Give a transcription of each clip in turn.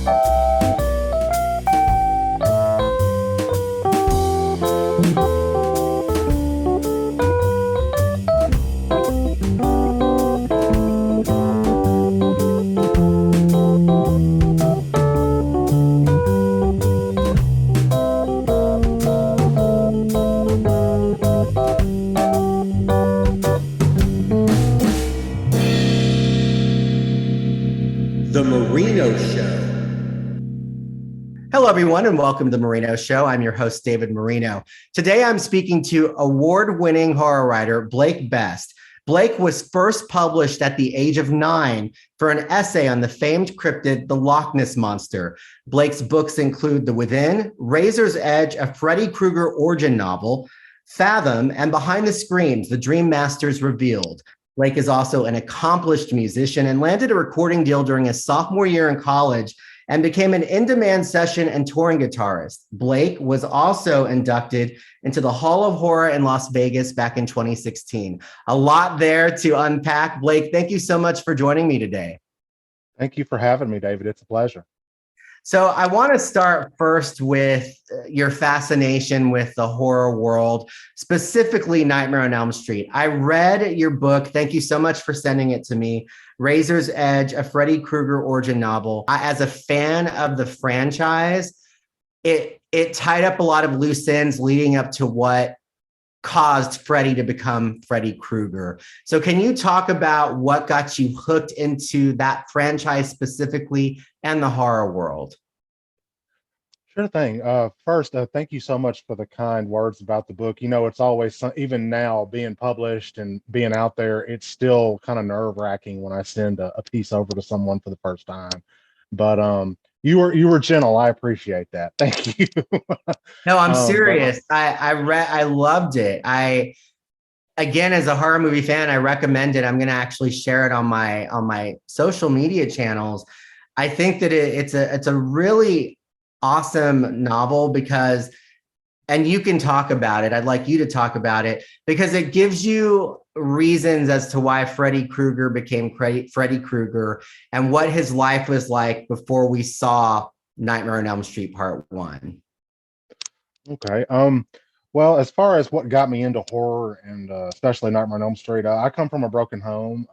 The Marino Show. Hello, everyone, and welcome to The Marino Show. I'm your host, David Marino. Today, I'm speaking to award-winning horror writer Blake Best. Blake was first published at the age of 9 for an essay on the famed cryptid, the Loch Ness Monster. Blake's books include The Within, Razor's Edge, a Freddy Krueger origin novel, Fathom, and Behind the Screams, The Dream Masters Revealed. Blake is also an accomplished musician and landed a recording deal during his sophomore year in college and became an in-demand session and touring guitarist. Blake was also inducted into the Hall of Horror in Las Vegas back in 2016. A lot there to unpack. Blake, thank you so much for joining me today. Thank you for having me, David. It's a pleasure. So I want to start first with your fascination with the horror world, specifically Nightmare on Elm Street. I read your book. Thank you so much for sending it to me. Razor's Edge, a Freddy Krueger origin novel. As a fan of the franchise, it tied up a lot of loose ends leading up to what caused Freddy to become Freddy Krueger. So can you talk about what got you hooked into that franchise specifically and the horror world? Sure thing. First, thank you so much for the kind words about the book. You know, it's always, even now being published and being out there, it's still kind of nerve-wracking when I send a piece over to someone for the first time. But you were gentle. I appreciate that. Thank you. No, I'm serious. I loved it. Again, as a horror movie fan, I recommend it. I'm going to actually share it on my social media channels. I think that it's a really awesome novel because, and you can talk about it. I'd like you to talk about it because it gives you reasons as to why Freddy Krueger became Freddy Krueger and what his life was like before we saw Nightmare on Elm Street Part 1. Okay. Well, as far as what got me into horror and especially Nightmare on Elm Street, I come from a broken home.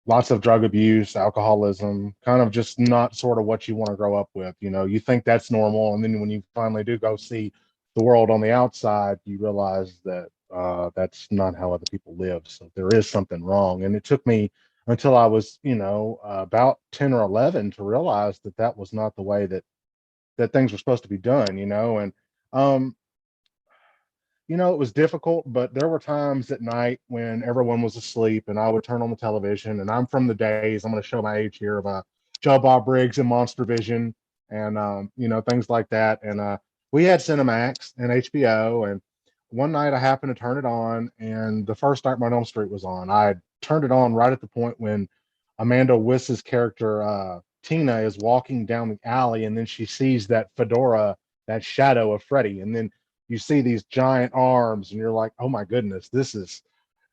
Lots of drug abuse, alcoholism, kind of just not sort of what you want to grow up with. You know, you think that's normal. And then when you finally do go see the world on the outside, you realize that that's not how other people live. So there is something wrong. And it took me until I was, about 10 or 11 to realize that that was not the way that things were supposed to be done, and um it was difficult, but there were times at night when everyone was asleep and I would turn on the television, and I'm from the days, I'm going to show my age here, of Joe Bob Briggs and Monster Vision and things like that. And we had Cinemax and HBO, and one night I happened to turn it on and the first Nightmare on Elm Street was on. I turned it on right at the point when Amanda Wiss's character Tina is walking down the alley, and then she sees that fedora, that shadow of Freddy, and then you see these giant arms, and you're like, oh my goodness, this is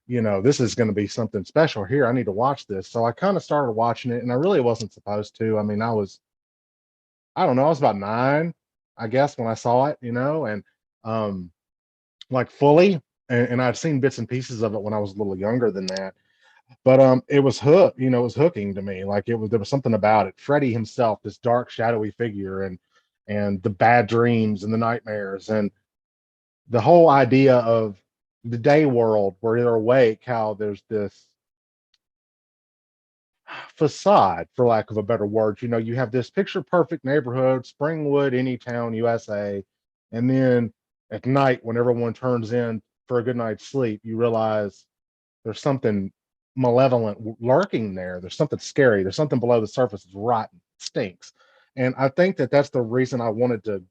going to be something special here. I need to watch this. So I kind of started watching it, and I really wasn't supposed to. I mean, I don't know, I was about 9, I guess, when I saw it, and like fully, and I'd seen bits and pieces of it when I was a little younger than that. But it was it was hooking to me. Like there was something about it. Freddy himself, this dark, shadowy figure, and the bad dreams and the nightmares, and the whole idea of the day world where they're awake, how there's this facade, for lack of a better word. You have this picture perfect neighborhood, Springwood, Anytown, USA, and then at night when everyone turns in for a good night's sleep, you realize there's something malevolent lurking there. There's something scary. There's something below the surface. It's rotten, it stinks. And I think that that's the reason I wanted to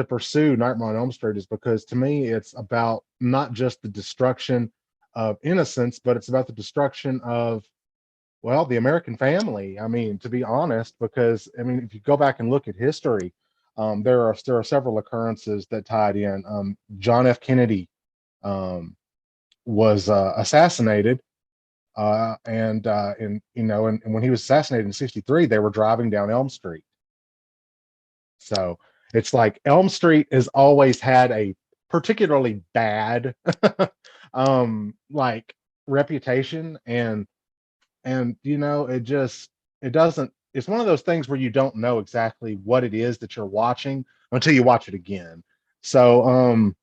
pursue Nightmare on Elm Street, is because to me it's about not just the destruction of innocence, but it's about the destruction of, well, the American family. I mean, to be honest, because I mean, if you go back and look at history, there are several occurrences that tied in. John F. Kennedy was assassinated And when he was assassinated in '63, they were driving down Elm Street. So it's like Elm Street has always had a particularly bad like reputation, and it doesn't, it's one of those things where you don't know exactly what it is that you're watching until you watch it again. So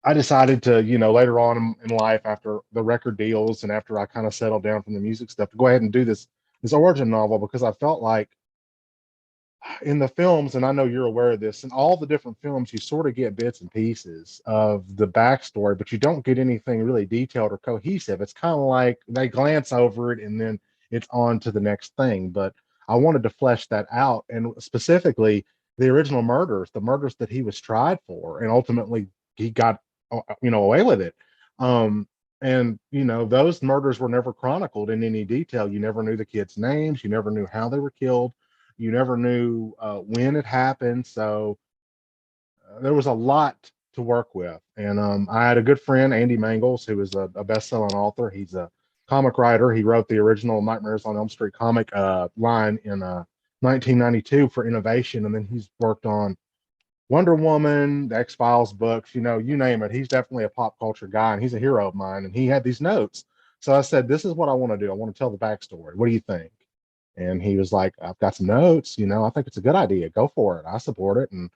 I decided to, later on in life, after the record deals and after I kind of settled down from the music stuff, to go ahead and do this origin novel, because I felt like in the films, and I know you're aware of this, in all the different films, you sort of get bits and pieces of the backstory, but you don't get anything really detailed or cohesive. It's kind of like they glance over it and then it's on to the next thing. But I wanted to flesh that out, and specifically the original murders, the murders that he was tried for, and ultimately he got, away with it. And those murders were never chronicled in any detail. You never knew the kids' names. You never knew how they were killed. You never knew when it happened. So there was a lot to work with. And I had a good friend, Andy Mangels, who is a best-selling author. He's a comic writer. He wrote the original Nightmares on Elm Street comic line in 1992 for Innovation. And then he's worked on Wonder Woman, the X-Files books, you name it. He's definitely a pop culture guy, and he's a hero of mine. And he had these notes. So I said, this is what I want to do. I want to tell the backstory. What do you think? And he was like, I've got some notes, I think it's a good idea. Go for it. I support it. And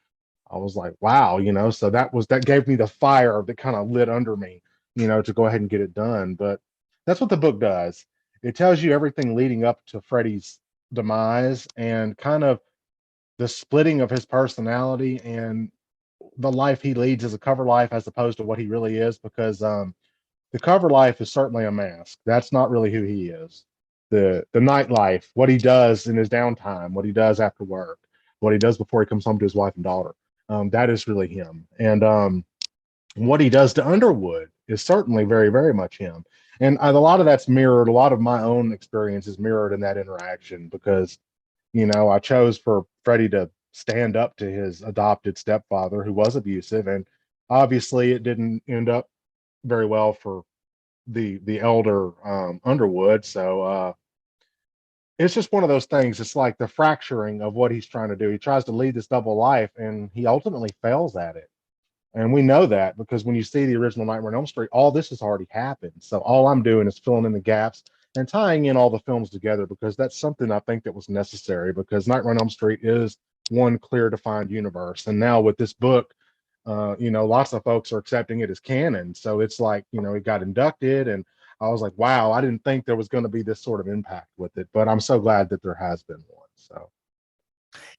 I was like, wow, so that gave me the fire that kind of lit under me, to go ahead and get it done. But that's what the book does. It tells you everything leading up to Freddy's demise, and kind of the splitting of his personality and the life he leads as a cover life as opposed to what he really is, because the cover life is certainly a mask. That's not really who he is. The nightlife, what he does in his downtime, what he does after work, what he does before he comes home to his wife and daughter, that is really him. And what he does to Underwood is certainly very, very much him. And a lot of that's mirrored. A lot of my own experience is mirrored in that interaction, because I chose for Freddie to stand up to his adopted stepfather, who was abusive, and obviously it didn't end up very well for the elder Underwood. So it's just one of those things. It's like the fracturing of what he's trying to do. He tries to lead this double life, and he ultimately fails at it. And we know that because when you see the original Nightmare on Elm Street, all this has already happened. So all I'm doing is filling in the gaps and tying in all the films together, because that's something I think that was necessary, because Nightmare on Elm Street is one clear defined universe. And now with this book, lots of folks are accepting it as canon. So it's like, it got inducted, and I was like, wow, I didn't think there was going to be this sort of impact with it, but I'm so glad that there has been one. So.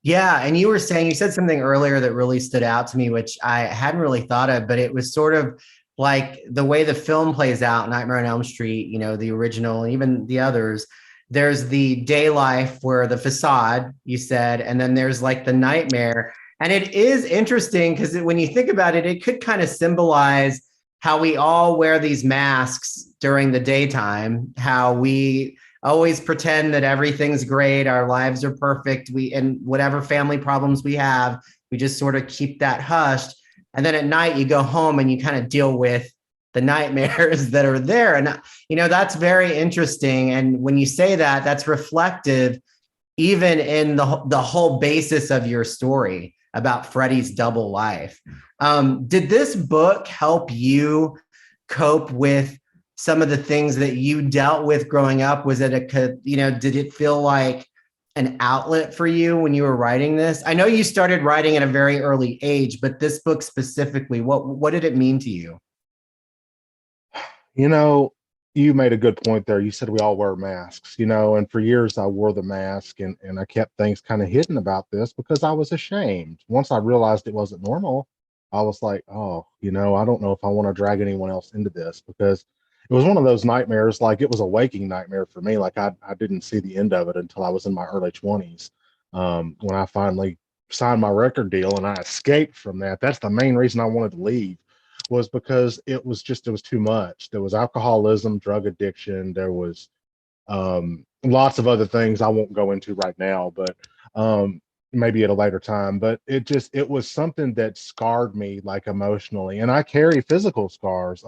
Yeah, and you said something earlier that really stood out to me, which I hadn't really thought of, but it was sort of like the way the film plays out, Nightmare on Elm Street, the original, and even the others. There's the day life where the facade, you said, and then there's like the nightmare. And it is interesting because when you think about it, it could kind of symbolize how we all wear these masks during the daytime, how we always pretend that everything's great, our lives are perfect, and whatever family problems we have, we just sort of keep that hushed. And then at night you go home and you kind of deal with the nightmares that are there. And that's very interesting. And when you say that, that's reflective even in the whole basis of your story about Freddy's double life. Did this book help you cope with some of the things that you dealt with growing up? Was it did it feel like an outlet for you when you were writing this? I know you started writing at a very early age, but this book specifically, what did it mean to you? You made a good point there. You said we all wear masks, and for years I wore the mask, and I kept things kind of hidden about this because I was ashamed. Once I realized it wasn't normal, I was like, oh, I don't know if I want to drag anyone else into this, because it was one of those nightmares. Like, it was a waking nightmare for me. Like, I didn't see the end of it until I was in my early 20s, when I finally signed my record deal and I escaped from that. That's the main reason I wanted to leave, was because it was too much. There was alcoholism, drug addiction. There was lots of other things I won't go into right now, but maybe at a later time. But it was something that scarred me, like, emotionally, and I carry physical scars.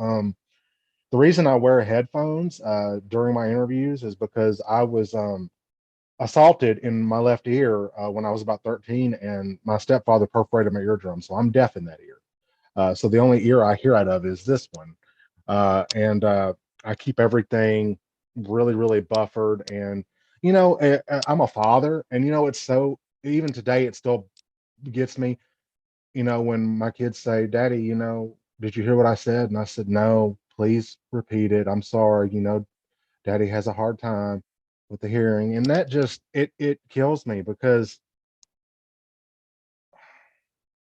The reason I wear headphones during my interviews is because I was assaulted in my left ear when I was about 13, and my stepfather perforated my eardrum, so I'm deaf in that ear. So the only ear I hear out of is this one, and I keep everything really, really buffered. And I'm a father, and it's so even today it still gets me. When my kids say, "Daddy, did you hear what I said?" And I said, "No, please repeat it. I'm sorry. Daddy has a hard time with the hearing," and that just it kills me because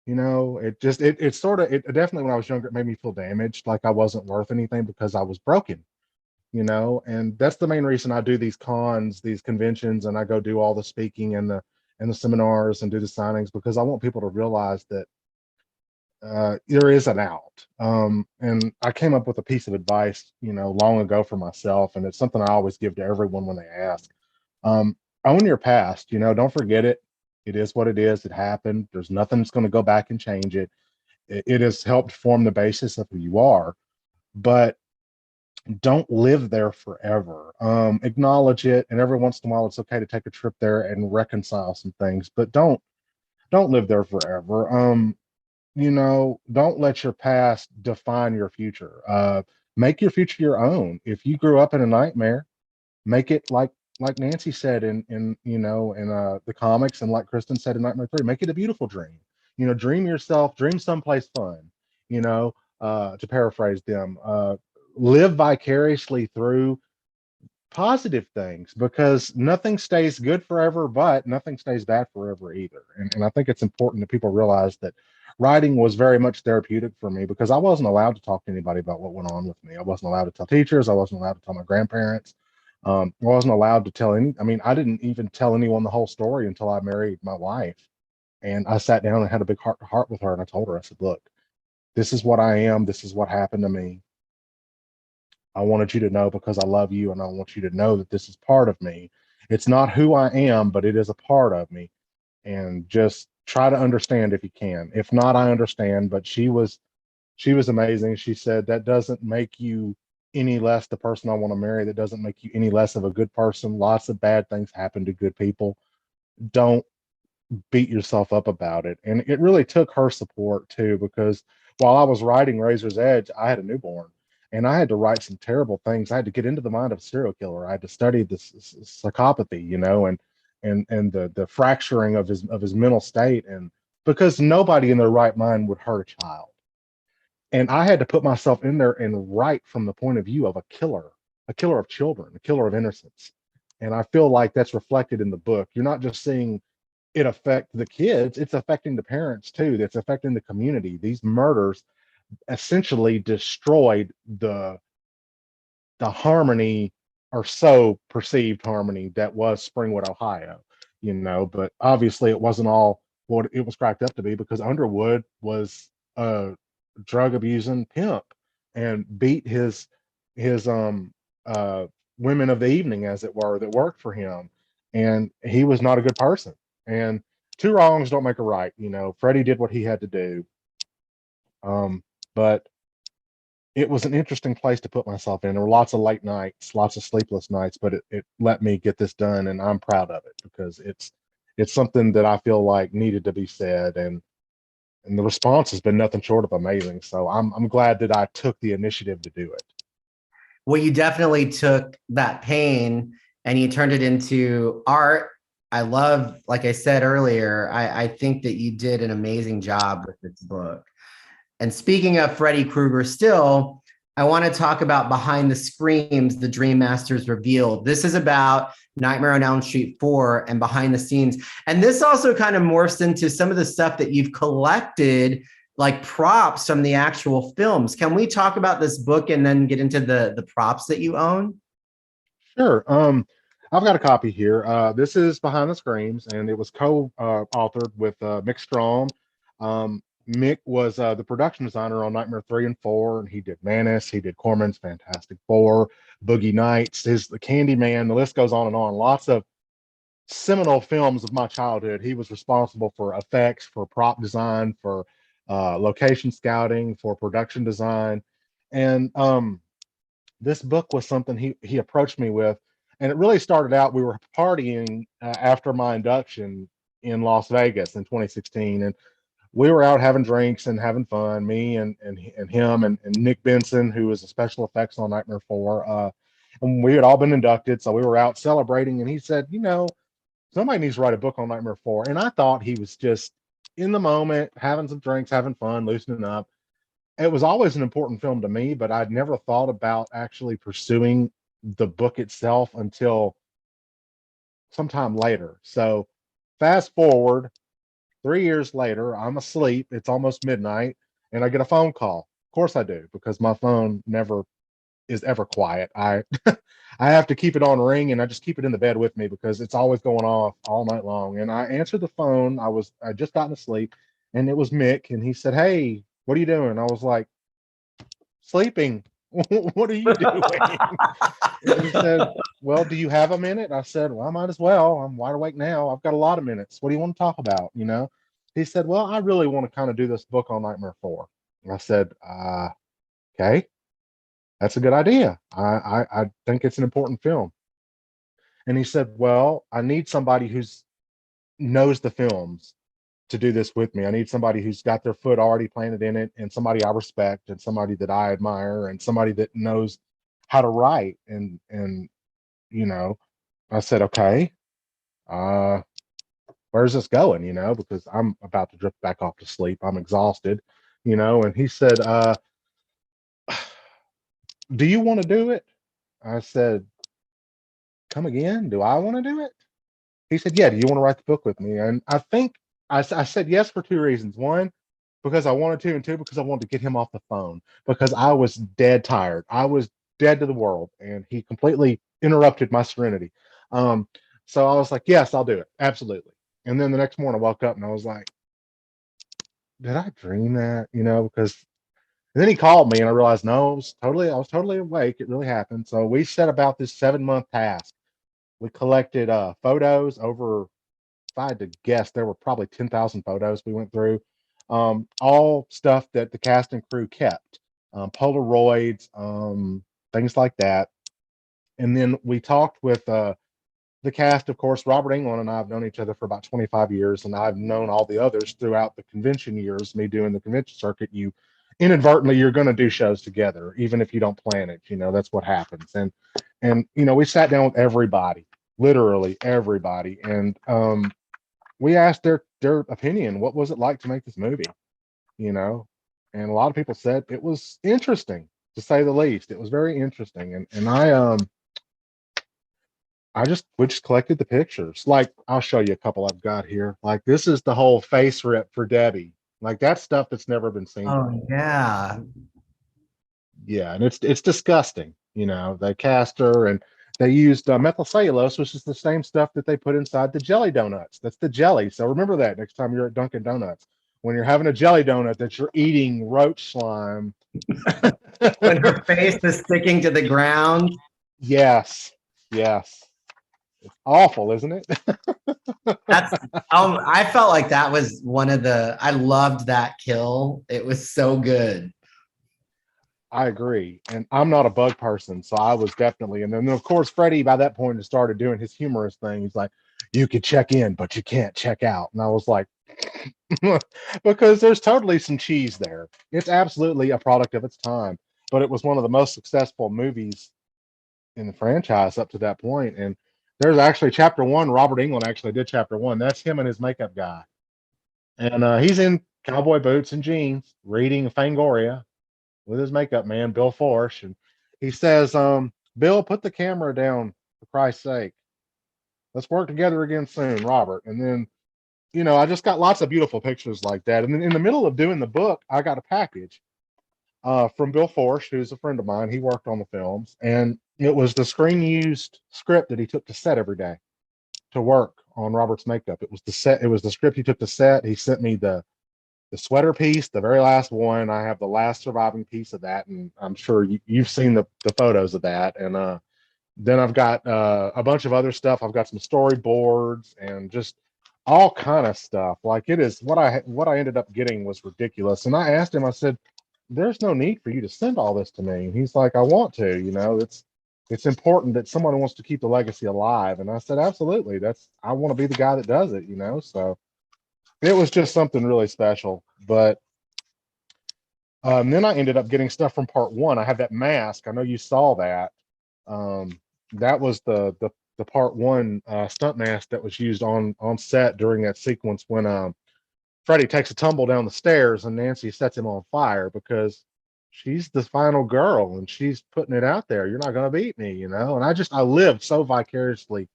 it just it sort of it definitely when I was younger it made me feel damaged, like I wasn't worth anything because I was broken. And that's the main reason I do these cons, these conventions, and I go do all the speaking and the seminars and do the signings, because I want people to realize that there is an out. And I came up with a piece of advice, long ago for myself, and it's something I always give to everyone when they ask. Own your past. Don't forget it. It is what it is. It happened. There's nothing that's going to go back and change it. It has helped form the basis of who you are, but don't live there forever. Acknowledge it, and every once in a while, it's okay to take a trip there and reconcile some things, but don't live there forever. Don't let your past define your future. Make your future your own. If you grew up in a nightmare, make it like Nancy said in the comics, and like Kristen said in Nightmare 3, make it a beautiful dream. Dream someplace fun, to paraphrase them. Live vicariously through positive things, because nothing stays good forever, but nothing stays bad forever either. And I think it's important that people realize that writing was very much therapeutic for me, because I wasn't allowed to talk to anybody about what went on with me. I wasn't allowed to tell teachers. I wasn't allowed to tell my grandparents. I wasn't allowed to tell any. I mean, I didn't even tell anyone the whole story until I married my wife. And I sat down and had a big heart to heart with her. And I told her, I said, "Look, this is what I am. This is what happened to me. I wanted you to know because I love you, and I want you to know that this is part of me. It's not who I am, but it is a part of me. And just try to understand if you can. If not, I understand." But she was amazing. She said, "That doesn't make you any less the person I want to marry. That doesn't make you any less of a good person. Lots of bad things happen to good people. Don't beat yourself up about it." And it really took her support too, because while I was writing Razor's Edge, I had a newborn, and I had to write some terrible things. I had to get into the mind of a serial killer. I had to study this psychopathy, and the fracturing of his mental state, and because nobody in their right mind would hurt a child. And I had to put myself in there and write from the point of view of a killer of children, a killer of innocence. And I feel like that's reflected in the book. You're not just seeing it affect the kids, it's affecting the parents too. That's affecting the community. These murders essentially destroyed the harmony, or so perceived harmony, that was Springwood, Ohio. But obviously it wasn't all what it was cracked up to be, because Underwood was a drug abusing pimp and beat his women of the evening, as it were, that worked for him. And he was not a good person. And two wrongs don't make a right. Freddie did what he had to do. But it was an interesting place to put myself in. There were lots of late nights, lots of sleepless nights, but it let me get this done, and I'm proud of it, because it's something that I feel like needed to be said, and the response has been nothing short of amazing. So I'm glad that I took the initiative to do it. Well, you definitely took that pain and you turned it into art. I love, like I said earlier, I think that you did an amazing job with this book. And speaking of Freddy Krueger still, I want to talk about Behind the Screams, the Dream Masters Revealed. This is about Nightmare on Elm Street 4 and behind the scenes. And this also kind of morphs into some of the stuff that you've collected, like props from the actual films. Can we talk about this book and then get into the props that you own? Sure. I've got a copy here. This is Behind the Screams, and it was co-authored with Mick Strawn. Mick was the production designer on Nightmare 3 and 4, and he did Menace, he did Corman's Fantastic Four, Boogie Nights, the Candyman, the list goes on and on. Lots of seminal films of my childhood. He was responsible for effects, for prop design, for location scouting, for production design. And this book was something he approached me with, and it really started out. We were partying after my induction in Las Vegas in 2016, and we were out having drinks and having fun. Me and him and Nick Benson, who was a special effects on Nightmare 4. And we had all been inducted, so we were out celebrating. And he said, somebody needs to write a book on Nightmare 4. And I thought he was just in the moment, having some drinks, having fun, loosening up. It was always an important film to me, but I'd never thought about actually pursuing the book itself until sometime later. So fast forward 3 years later, I'm asleep. It's almost midnight, and I get a phone call. Of course I do, because my phone never is ever quiet. I I have to keep it on ring, and I just keep it in the bed with me because it's always going off all night long. And I answered the phone. I just gotten to sleep, and it was Mick, and he said, "Hey, what are you doing?" I was like, "Sleeping." What are you doing? And he said, "Well, do you have a minute?" I said, "Well, I might as well. I'm wide awake now. I've got a lot of minutes. What do you want to talk about?" He said, "Well, I really want to kind of do this book on Nightmare 4." And I said, "Okay, that's a good idea. I think it's an important film." And he said, "Well, I need somebody who's knows the films to do this with me. I need somebody who's got their foot already planted in it, and somebody I respect, and somebody that I admire, and somebody that knows how to write." And you know, I said, "Okay, uh, where's this going?" Because I'm about to drift back off to sleep. I'm exhausted. And he said, "Do you want to do it?" I said, "Come again? Do I want to do it?" He said, "Yeah, do you want to write the book with me?" And I think I said yes for two reasons. One, because I wanted to, and two, because I wanted to get him off the phone because I was dead tired. I was dead to the world, and he completely interrupted my serenity. Um, so I was like, "Yes, I'll do it. Absolutely." And then the next morning I woke up and I was like, "Did I dream that?" Because and then he called me and I realized no, I was totally awake. It really happened. So we set about this 7-month task. We collected photos over, if I had to guess, there were probably 10,000 photos we went through. All stuff that the cast and crew kept, Polaroids, things like that. And then we talked with the cast, of course. Robert Englund and I have known each other for about 25 years, and I've known all the others throughout the convention years. Me doing the convention circuit, you inadvertently you're going to do shows together, even if you don't plan it. That's what happens. And we sat down with everybody, literally everybody, and we asked their opinion. What was it like to make this movie? You know, and a lot of people said it was interesting, to say the least. It was very interesting, and we just collected the pictures. Like, I'll show you a couple I've got here. Like, this is the whole face rip for Debbie. Like, that's stuff that's never been seen Oh before. yeah. Yeah, and it's disgusting. They cast her, and they used methylcellulose, which is the same stuff that they put inside the jelly donuts. That's the jelly. So remember that next time you're at Dunkin' Donuts. When you're having a jelly donut, that you're eating roach slime. When her face is sticking to the ground. Yes, yes. It's awful, isn't it? That's I felt like that was I loved that kill. It was so good. I agree. And I'm not a bug person, so I was definitely. And then, of course, Freddie, by that point, has started doing his humorous thing. He's like, "You could check in, but you can't check out." And I was like, because there's totally some cheese there. It's absolutely a product of its time, but it was one of the most successful movies in the franchise up to that point. And there's actually chapter one. Robert Englund actually did chapter one. That's him and his makeup guy. And he's in cowboy boots and jeans reading Fangoria with his makeup man, Bill Forsh. And he says, "Bill, put the camera down, for Christ's sake. Let's work together again soon, Robert." And then, I just got lots of beautiful pictures like that. And then in the middle of doing the book, I got a package from Bill Forsh, who's a friend of mine. He worked on the films. And it was the screen used script that he took to set every day to work on Robert's makeup. It was the script he took to set. He sent me the sweater piece, the very last one. I have the last surviving piece of that, and I'm sure you've seen the photos of that. And then I've got a bunch of other stuff. I've got some storyboards and just all kind of stuff. Like, it is what I ended up getting was ridiculous. And I asked him, I said, there's no need for you to send all this to me. And he's like, I want to, it's important that someone wants to keep the legacy alive. And I said, absolutely. I want to be the guy that does it. So it was just something really special. But then I ended up getting stuff from part one. I have that mask. I know you saw that. That was the part one stunt mask that was used on set during that sequence when Freddy takes a tumble down the stairs and Nancy sets him on fire because she's the final girl and she's putting it out there. You're not going to beat me. And I lived so vicariously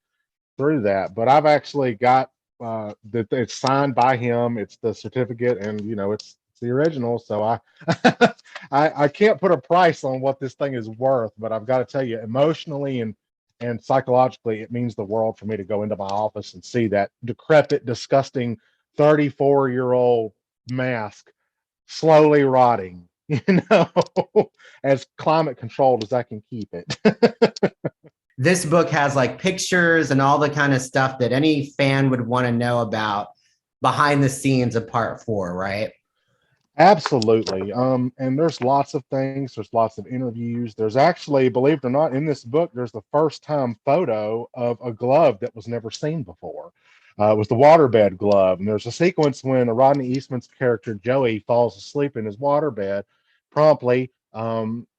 through that. But I've actually got that it's signed by him. It's the certificate, and it's the original. So I I can't put a price on what this thing is worth, but I've got to tell you, emotionally and psychologically, it means the world for me to go into my office and see that decrepit, disgusting 34-year-old mask slowly rotting, as climate controlled as I can keep it. This book has like pictures and all the kind of stuff that any fan would want to know about behind the scenes of part four, right? Absolutely. And there's lots of things. There's lots of interviews. There's actually, believe it or not, in this book, there's the first time photo of a glove that was never seen before. It was the waterbed glove. And there's a sequence when Rodney Eastman's character, Joey, falls asleep in his waterbed promptly.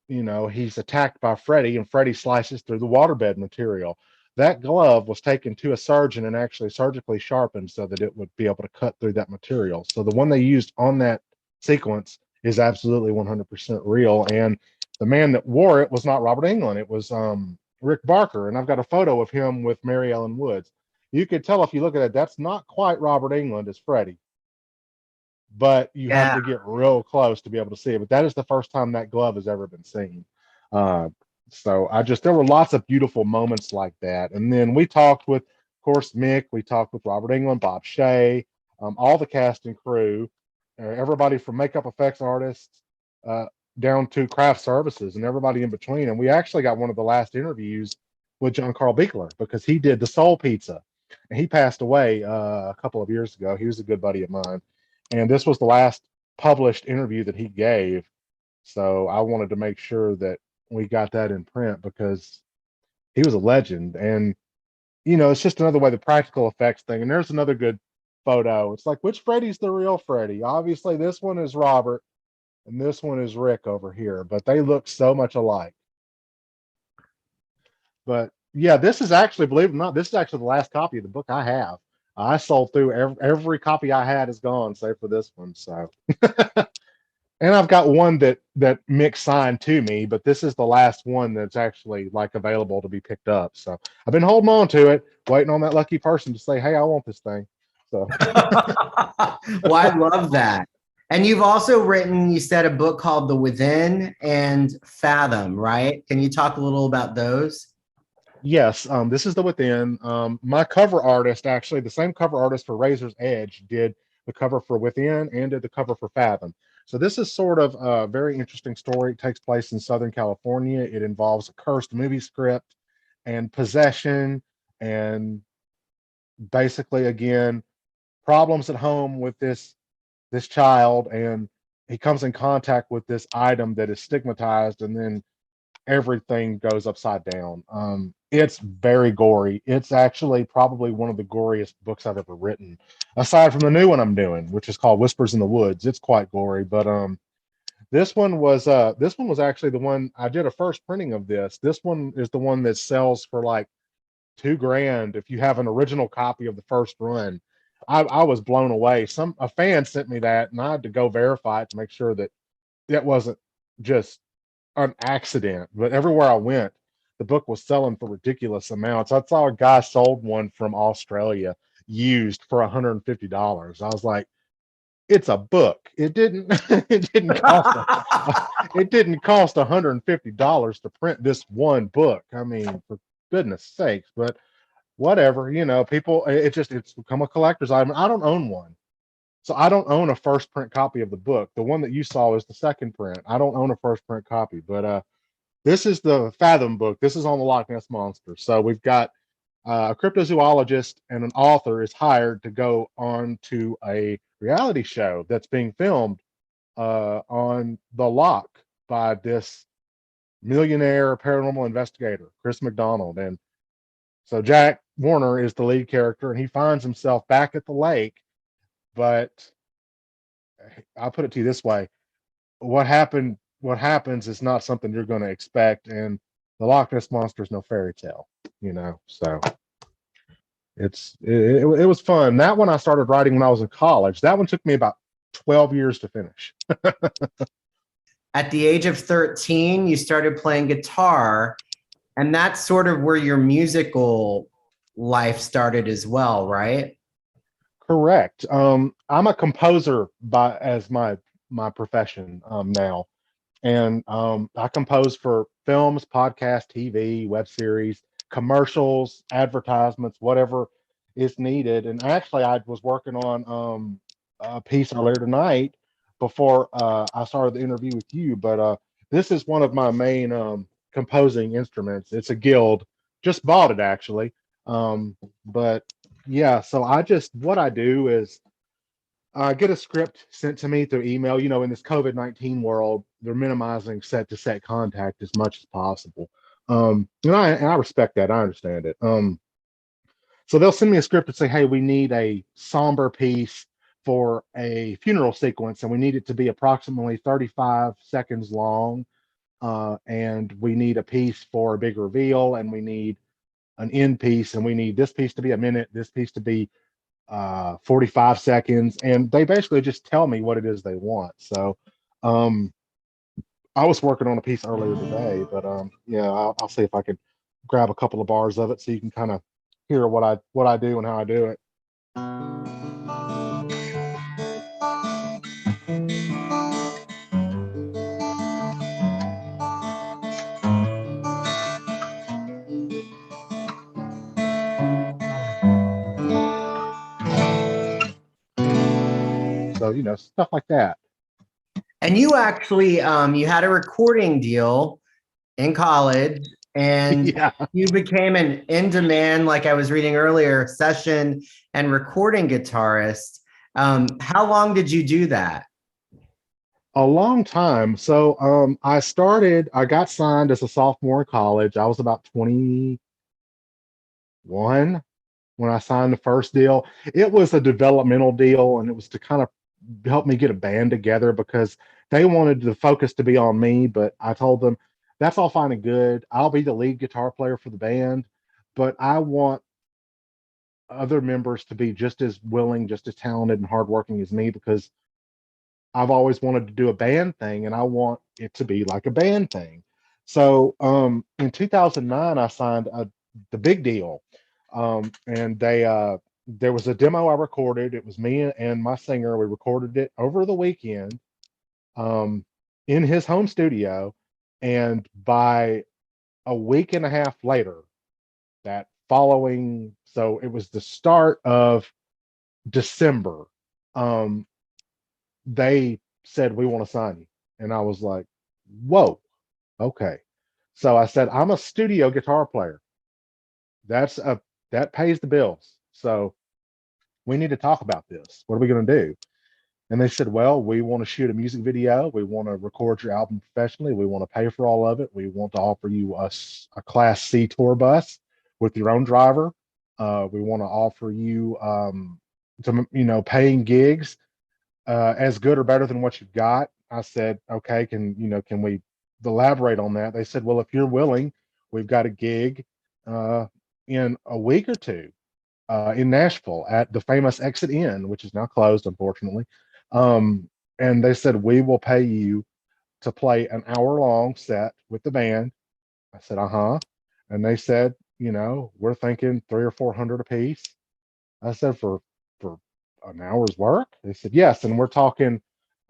He's attacked by Freddy, and Freddy slices through the waterbed material. That glove was taken to a surgeon and actually surgically sharpened so that it would be able to cut through that material. So the one they used on that sequence is absolutely 100% real. And the man that wore it was not Robert Englund. It was Rick Barker. And I've got a photo of him with Mary Ellen Woods. You could tell if you look at it, that's not quite Robert Englund as Freddy, but you have Yeah. to get real close to be able to see it. But that is the first time that glove has ever been seen. So there were lots of beautiful moments like that. And then we talked with, of course, Mick, we talked with Robert Englund, Bob Shea, all the cast and crew, everybody from makeup effects artists down to craft services and everybody in between. And we actually got one of the last interviews with John Carl Beekler because he did the Soul Pizza. And he passed away a couple of years ago. He was a good buddy of mine. And this was the last published interview that he gave. So I wanted to make sure that we got that in print because he was a legend. And, it's just another way, the practical effects thing. And there's another good photo. It's like, which Freddy's the real Freddy? Obviously, this one is Robert and this one is Rick over here, but they look so much alike. But yeah, this is actually, believe it or not, this is actually the last copy of the book I have. I sold through every copy I had is gone, save for this one. So, and I've got one that Mick signed to me, but this is the last one that's actually like available to be picked up. So I've been holding on to it, waiting on that lucky person to say, "Hey, I want this thing." So, Well, I love that. And you've also written, you said, a book called The Within and Fathom, right? Can you talk a little about those? yes, this is The Within. My cover artist, actually, the same cover artist for Razor's Edge, did the cover for Within and did the cover for Fathom. So this is sort of a very interesting story. It takes place in Southern California. It involves a cursed movie script and possession, and basically, again, problems at home with this child, and he comes in contact with this item that is stigmatized, and then everything goes upside down. It's very gory. It's actually probably one of the goriest books I've ever written, aside from the new one I'm doing, which is called Whispers in the Woods. It's quite gory, but this one was actually the one I did a first printing of this. This one is the one that sells for like $2,000 if you have an original copy of the first run. I was blown away. A fan sent me that, and I had to go verify it to make sure that it wasn't just an accident. But everywhere I went, the book was selling for ridiculous amounts. I saw a guy sold one from Australia used for $150. I was like, it's a book. It didn't it didn't cost $150 to print this one book. I mean, for goodness sakes. But whatever, people, it's become a collector's item. I don't own one. So I don't own a first print copy of the book. The one that you saw is the second print. I don't own a first print copy, but this is the Fathom book. This is on the Loch Ness Monster. So we've got a cryptozoologist and an author is hired to go on to a reality show that's being filmed on The Loch by this millionaire paranormal investigator, Chris McDonald. And so Jack Warner is the lead character, and he finds himself back at the lake. But I'll put it to you this way: what happens is not something you're going to expect, and the Loch Ness monster is no fairy tale, you know. So it was fun. That one I started writing when I was in college. That one took me about 12 years to finish. At the age of 13, you started playing guitar, and that's sort of where your musical life started as well, right? Correct. I'm a composer by as my profession now, and I compose for films, podcasts, TV, web series, commercials, advertisements, whatever is needed. And actually, I was working on a piece earlier tonight before I started the interview with you. But this is one of my main composing instruments. It's a guild. Just bought it actually. But yeah, so what I do is get a script sent to me through email. You know, in this COVID-19 world, they're minimizing set to set contact as much as possible. And I respect that. I understand it. So they'll send me a script and say, hey, we need a somber piece for a funeral sequence, and we need it to be approximately 35 seconds long. And we need a piece for a big reveal, and we need an end piece, and we need this piece to be a minute, this piece to be 45 seconds, and they basically just tell me what it is they want. So um I was working on a piece earlier today, but yeah, I'll see if I could grab a couple of bars of it so you can kind of hear what I do and how I do it. So you know, stuff like that. And you actually you had a recording deal in college, and Yeah, you became an in-demand, like I was reading earlier, session and recording guitarist. How long did you do that? a long time. So I got signed as a sophomore in college. I was about 21 when I signed the first deal. It was a developmental deal, and it was to kind of help me get a band together because they wanted the focus to be on me. But I told them that's all fine and good. I'll be the lead guitar player for the band, but I want other members to be just as willing, just as talented and hardworking as me because I've always wanted to do a band thing, and I want it to be like a band thing. So in 2009, I signed the big deal, and there was a demo I recorded. It was me and my singer. We recorded it over the weekend um, in his home studio, and by a week and a half later, that following, so it was the start of December. Um, they said we want to sign you, and I was like, whoa, okay. So I said, I'm a studio guitar player. That's a that pays the bills. So we need to talk about this. What are we going to do? And they said, well, we want to shoot a music video. We want to record your album professionally. We want to pay for all of it. We want to offer you a Class C tour bus with your own driver. We want to offer you paying gigs as good or better than what you've got. I said, okay, can we elaborate on that? They said, well, if you're willing, we've got a gig uh, in a week or two in Nashville at the famous Exit Inn, which is now closed, unfortunately. And they said, we will pay you to play an hour long set with the band. I said, uh-huh. And they said, we're thinking 300 or 400 a piece. I said, for an hour's work? They said, yes. And we're talking,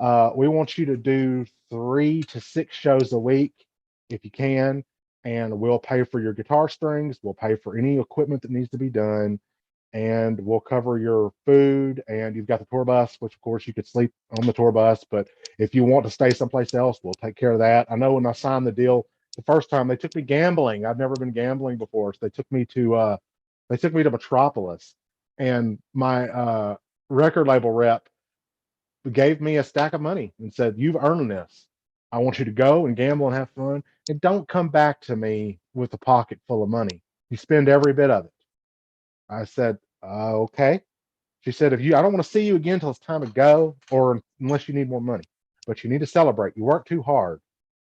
we want you to do 3 to 6 shows a week if you can. And we'll pay for your guitar strings. We'll pay for any equipment that needs to be done. And we'll cover your food. And you've got the tour bus, which of course you could sleep on the tour bus. But if you want to stay someplace else, we'll take care of that. I know when I signed the deal the first time, they took me gambling. I've never been gambling before. So they took me to Metropolis, and my record label rep gave me a stack of money and said, "You've earned this. I want you to go and gamble and have fun, and don't come back to me with a pocket full of money. You spend every bit of it." I said, "Okay." She said, "If you, I don't want to see you again until it's time to go, or unless you need more money. But you need to celebrate. You work too hard.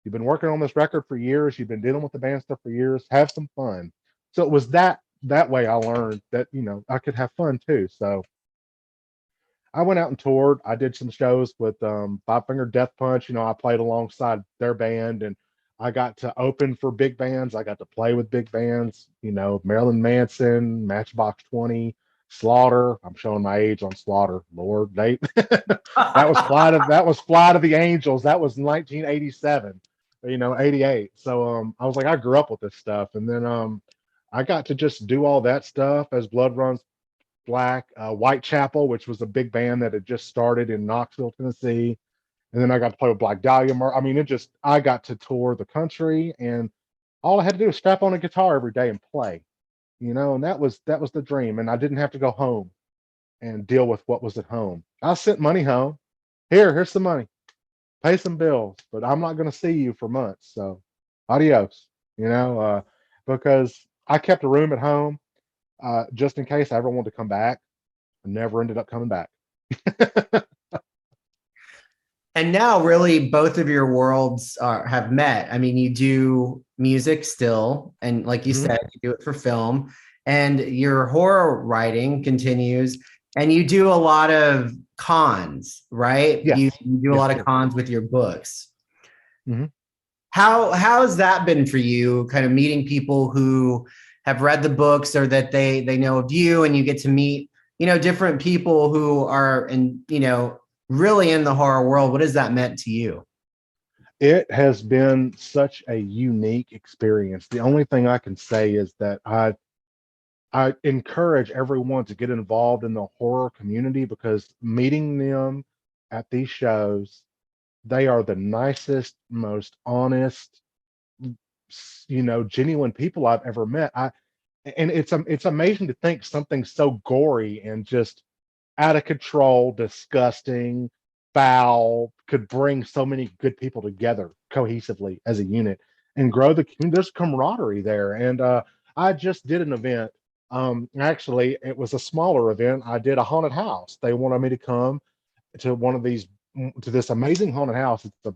You've been working on this record for years. You've been dealing with the band stuff for years. Have some fun." So it was that way I learned that I could have fun too. So I went out and toured. I did some shows with Five Finger Death Punch. I played alongside their band, and I got to open for big bands. I got to play with big bands. Marilyn Manson, Matchbox 20, Slaughter. I'm showing my age on Slaughter. Lord, they that was Flight of the Angels. That was 1987. 88. So I was like, I grew up with this stuff, and then I got to just do all that stuff as Blood Runs Black, Whitechapel, which was a big band that had just started in Knoxville, Tennessee. And then I got to play with Black Dahlia. I mean, I got to tour the country, and all I had to do was strap on a guitar every day and play, and that was the dream. And I didn't have to go home and deal with what was at home. I sent money home. Here's some money, pay some bills, but I'm not going to see you for months. So adios, because I kept a room at home just in case I ever wanted to come back. I never ended up coming back. And now, really, both of your worlds have met. I mean, you do music still, and like you Mhm. said, you do it for film, and your horror writing continues, and you do a lot of cons, right? You, Yes. you do a Yes, lot of sir. cons with your books. Mhm. How's that been for you? Kind of meeting people who have read the books or that they know of you, and you get to meet different people who are really in the horror world. What has that meant to you? It has been such a unique experience. The only thing I can say is that I encourage everyone to get involved in the horror community, because meeting them at these shows, they are the nicest, most honest, genuine people I've ever met. And it's amazing to think something so gory and just out of control, disgusting, foul could bring so many good people together cohesively as a unit and grow the community. There's camaraderie there. And I just did an event. Actually, it was a smaller event. I did a haunted house. They wanted me to come to one of these to this amazing haunted house. It's a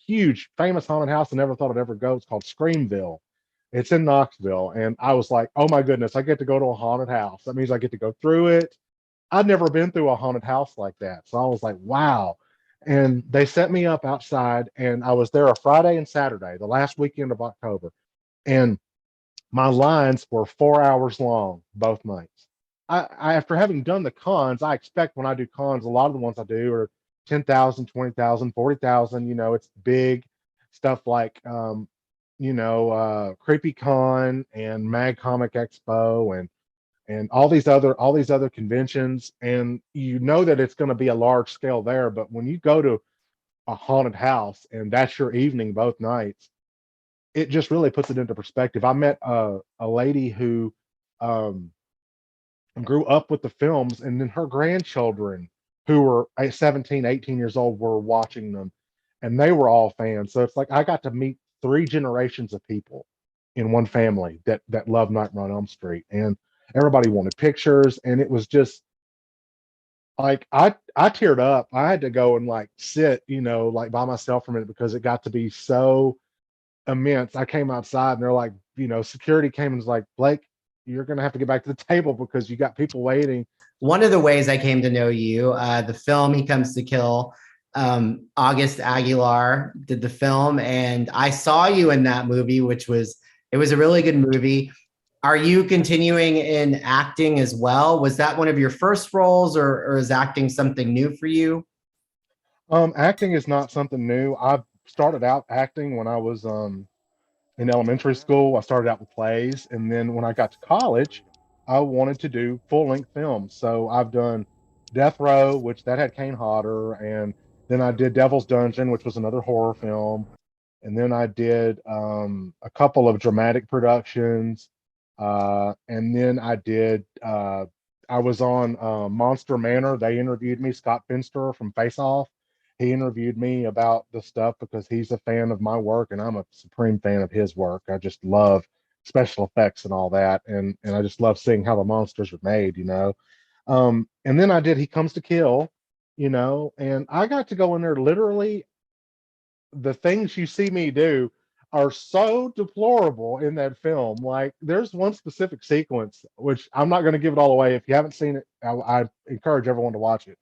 huge, famous haunted house. I never thought I'd ever go. It's called Screamville. It's in Knoxville, and I was like, "Oh my goodness, I get to go to a haunted house. That means I get to go through it." I'd never been through a haunted house like that. So I was like, wow. And they set me up outside, and I was there a Friday and Saturday, the last weekend of October. And my lines were 4 hours long both nights. After having done the cons, I expect when I do cons, a lot of the ones I do are 10,000, 20,000, 40,000. It's big stuff like, Creepy Con and Mag Comic Expo and all these other conventions, and that it's going to be a large scale there. But when you go to a haunted house and that's your evening both nights, it just really puts it into perspective. I met a lady who um, grew up with the films, and then her grandchildren, who were 17, 18 years old, were watching them, and they were all fans. So it's like I got to meet three generations of people in one family that love Nightmare on Elm Street, and everybody wanted pictures, and it was just like I teared up. I had to go and like sit, like by myself for a minute, because it got to be so immense. I came outside, and they're like, security came and was like, "Blake, you're gonna have to get back to the table because you got people waiting." One of the ways I came to know you, the film He Comes to Kill, August Aguilar did the film, and I saw you in that movie, it was a really good movie. Are you continuing in acting as well? Was that one of your first roles, or is acting something new for you? Acting is not something new. I started out acting when I was in elementary school. I started out with plays, and then when I got to college, I wanted to do full length films. So I've done Death Row, which that had Kane Hodder, and then I did Devil's Dungeon, which was another horror film, and then I did a couple of dramatic productions, and then I did I was on Monster Manor. They interviewed me. Scott Finster from Face Off. He interviewed me about the stuff because he's a fan of my work and I'm a supreme fan of his work. I just love special effects and all that, and I just love seeing how the monsters are made, you know. And then I did He Comes to Kill, you know, and I got to go in there literally. The things you see me do are so deplorable in that film. Like there's one specific sequence, which I'm not going to give it all away. If you haven't seen it, I encourage everyone to watch it.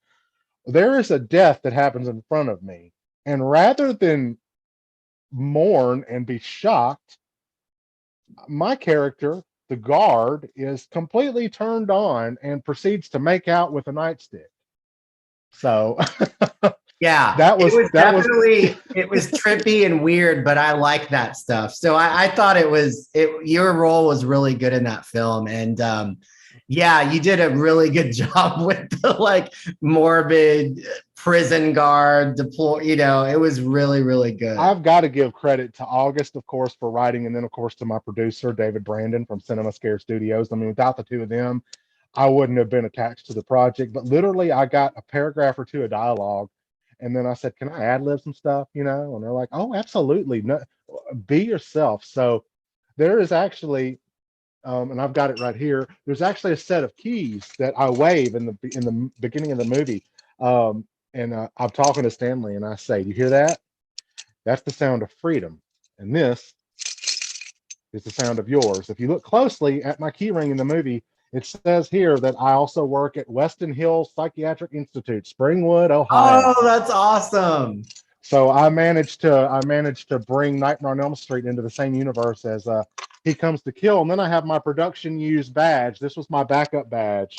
There is a death that happens in front of me. And rather than mourn and be shocked, my character, the guard, is completely turned on and proceeds to make out with a nightstick. So Yeah, that was it was trippy and weird, but I like that stuff. So I thought your role was really good in that film. And yeah, you did a really good job with the like morbid prison guard deploy, you know, it was really, really good. I've got to give credit to August, of course, for writing, and then of course to my producer, David Brandon from Cinema Scare Studios. I mean, without the two of them, I wouldn't have been attached to the project. But literally, I got a paragraph or two of dialogue, and then I said, "Can I ad lib some stuff?" You know, and they're like, "Oh, absolutely, no, be yourself." So there is actually, and I've got it right here. There's actually a set of keys that I wave in the beginning of the movie, and I'm talking to Stanley, and I say, "You hear that? That's the sound of freedom, and this is the sound of yours." If you look closely at my key ring in the movie, it says here that I also work at Weston Hills Psychiatric Institute, Springwood, Ohio. Oh, that's awesome. So I managed to bring Nightmare on Elm Street into the same universe as He Comes to Kill, and then I have my production use badge. This was my backup badge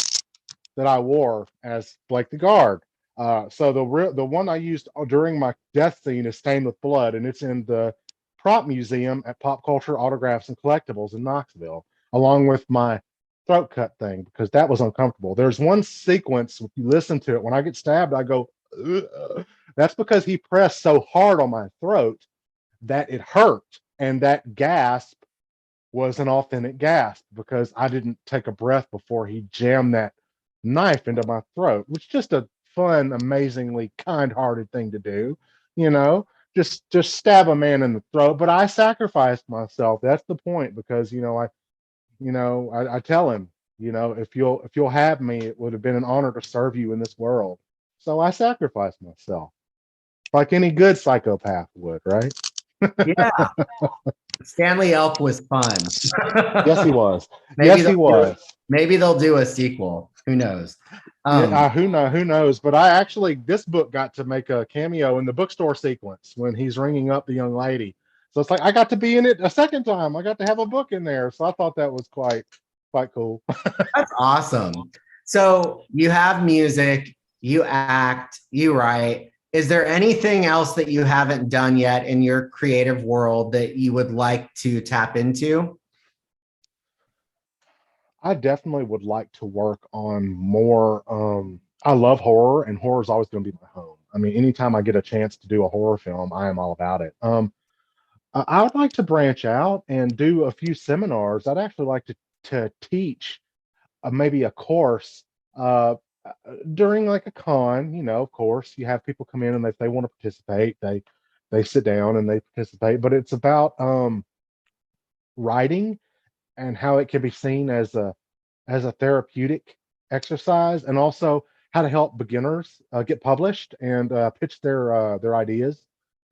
that I wore as Blake the Guard. So the one I used during my death scene is stained with blood, and it's in the prop museum at Pop Culture Autographs and Collectibles in Knoxville, along with my throat cut thing because that was uncomfortable. There's one sequence, if you listen to it, when I get stabbed, I go, ugh. That's because he pressed so hard on my throat that it hurt, and that gasp was an authentic gasp because I didn't take a breath before he jammed that knife into my throat, which is just a fun, amazingly kind-hearted thing to do, you know, just stab a man in the throat. But I sacrificed myself. That's the point, because I tell him, if you'll have me, it would have been an honor to serve you in this world. So I sacrificed myself, like any good psychopath would, right? Yeah. Stanley Elk was fun. Yes, he was. Maybe Yes, he they'll was. maybe they'll do a sequel. Who knows? Yeah, who knows? But this book got to make a cameo in the bookstore sequence when he's ringing up the young lady. So it's like I got to be in it a second time. I got to have a book in there. So I thought that was quite cool. That's awesome. So you have music, you act, you write. Is there anything else that you haven't done yet in your creative world that you would like to tap into? I definitely would like to work on more. I love horror, and horror is always going to be my home. I mean, anytime I get a chance to do a horror film, I am all about it. I would like to branch out and do a few seminars. I'd actually like to teach maybe a course during like a con. Of course, you have people come in, and if they want to participate, they sit down and they participate. But it's about writing and how it can be seen as a therapeutic exercise, and also how to help beginners get published and pitch their ideas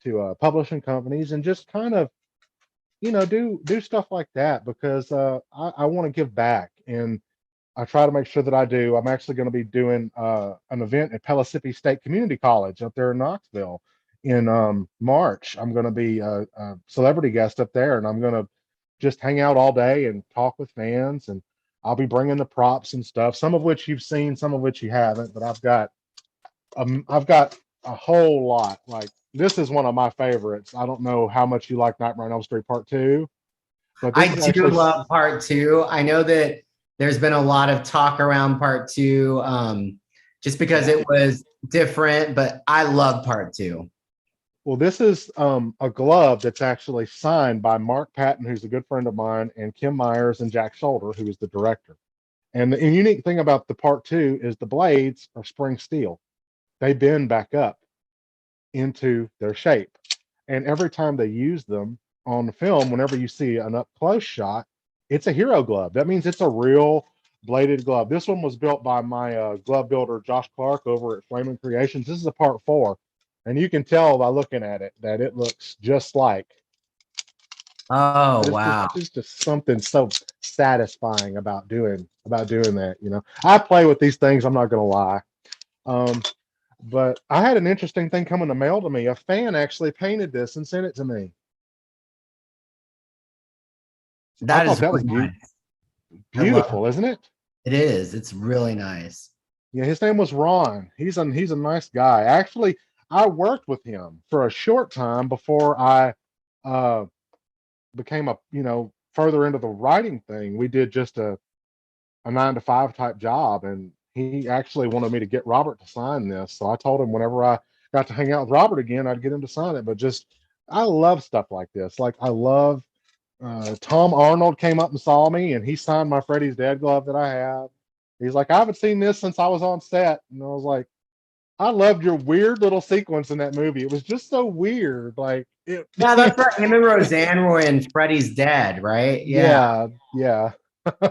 to publishing companies, and just kind of do stuff like that, because I want to give back, and I try to make sure that I do. I'm actually going to be doing an event at Pellissippi State Community College up there in Knoxville in March. I'm going to be a celebrity guest up there, and I'm going to just hang out all day and talk with fans, and I'll be bringing the props and stuff, some of which you've seen, some of which you haven't. But I've got a whole lot. Like, this is one of my favorites. I don't know how much you like Nightmare on Elm Street Part Two, but this I is do actually love part two. I know that there's been a lot of talk around part two, just because it was different, but I love part two. Well, this is a glove that's actually signed by Mark Patton, who's a good friend of mine, and Kim Myers and Jack Shoulder, who is the director. And the unique thing about the part two is the blades are spring steel. They bend back up into their shape. And every time they use them on the film, whenever you see an up close shot, it's a hero glove. That means it's a real bladed glove. This one was built by my glove builder, Josh Clark, over at Flaming Creations. This is a part four. And you can tell by looking at it that it looks just like. Oh, There's wow. just something so satisfying about doing that. You know, I play with these things. I'm not gonna lie. Um, but I had an interesting thing come in the mail to me. A fan actually painted this and sent it to me. I That thought is that was really nice. I love beautiful, isn't it? it. It is. It's really nice. Yeah, his name was Ron. He's a nice guy. Actually, I worked with him for a short time before I uh, became a further into the writing thing. We did just a 9 to 5 type job, and he actually wanted me to get Robert to sign this. So I told him whenever I got to hang out with Robert again, I'd get him to sign it. But just I love stuff like this. Like I love Tom Arnold came up and saw me, and he signed my Freddy's Dead glove that I have. He's like, I haven't seen this since I was on set, and I was like, I loved your weird little sequence in that movie. It was just so weird, like it. Yeah, that's right. Him and Roseanne were in Freddy's Dead, right? Yeah. Yeah, yeah.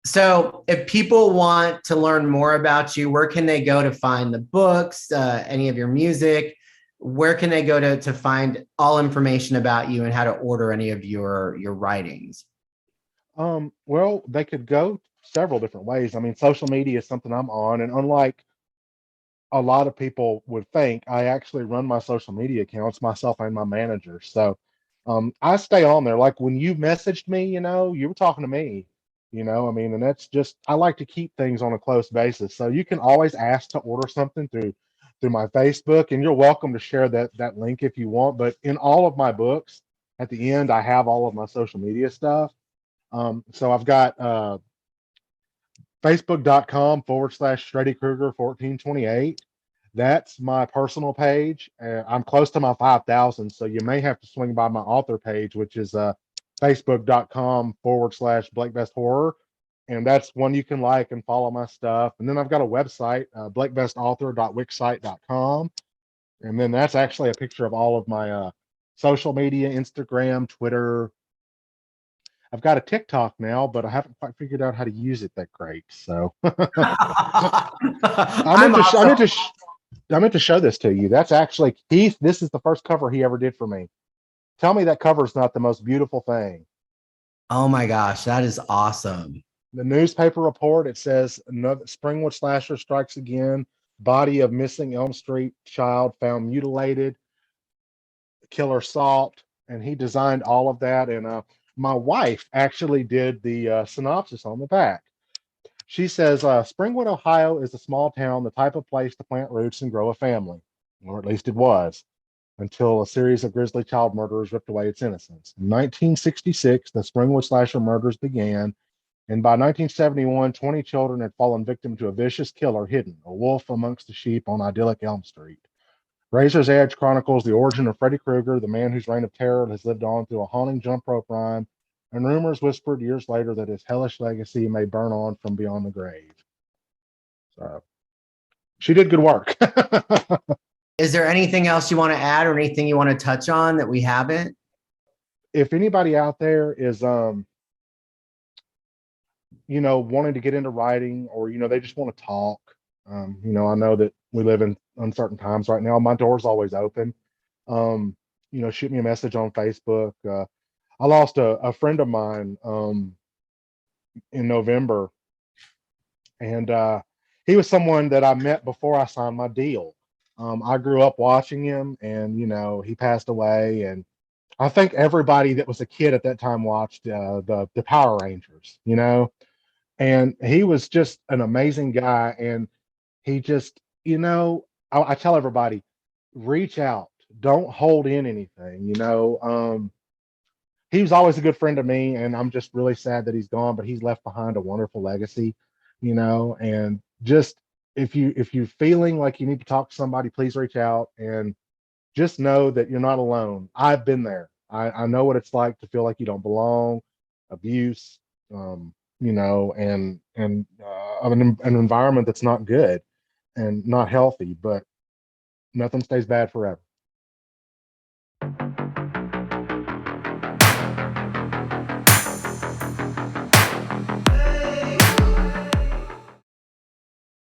So, if people want to learn more about you, where can they go to find the books, any of your music? Where can they go to find all information about you and how to order any of your writings? Well, they could go several different ways. I mean, social media is something I'm on, and unlike a lot of people would think, I actually run my social media accounts myself and my manager. So I stay on there. Like when you messaged me, you were talking to me, I mean, and that's just, I like to keep things on a close basis. So you can always ask to order something through my Facebook, and you're welcome to share that link if you want. But in all of my books, at the end, I have all of my social media stuff. So I've got facebook.com/ Freddy Krueger 1428. That's my personal page. I'm close to my 5,000, so you may have to swing by my author page, which is facebook.com/ Blake Best Horror. And that's one you can like and follow my stuff. And then I've got a website, blakebestauthor.wixsite.com. And then that's actually a picture of all of my social media, Instagram, Twitter. I've got a TikTok now, but I haven't quite figured out how to use it that great. So I'm I also meant to I meant to show this to you. That's actually Keith. This is the first cover he ever did for me. Tell me that cover is not the most beautiful thing. Oh my gosh, that is awesome. The newspaper report, it says another Springwood slasher strikes again. Body of missing Elm Street child found mutilated. Killer salt, and he designed all of that. And my wife actually did the synopsis on the back. She says, Springwood, Ohio is a small town, the type of place to plant roots and grow a family, or at least it was, until a series of grisly child murderers ripped away its innocence. In 1966, the Springwood slasher murders began, and by 1971, 20 children had fallen victim to a vicious killer hidden, a wolf amongst the sheep on idyllic Elm Street. Razor's Edge chronicles the origin of Freddy Krueger, the man whose reign of terror has lived on through a haunting jump rope rhyme, and rumors whispered years later that his hellish legacy may burn on from beyond the grave. So she did good work. Is there anything else you want to add or anything you want to touch on that we haven't? If anybody out there is wanting to get into writing, or they just want to talk, I know that we live in uncertain times right now. My door's always open. Shoot me a message on Facebook. I lost a friend of mine in November, and he was someone that I met before I signed my deal. I grew up watching him, and he passed away. And I think everybody that was a kid at that time watched the Power Rangers, and he was just an amazing guy. And he just, I tell everybody, reach out, don't hold in anything. He was always a good friend to me, and I'm just really sad that he's gone, but he's left behind a wonderful legacy, and just if you're feeling like you need to talk to somebody, please reach out, and just know that you're not alone. I've been there. I know what it's like to feel like you don't belong, abuse, of an environment that's not good and not healthy. But nothing stays bad forever.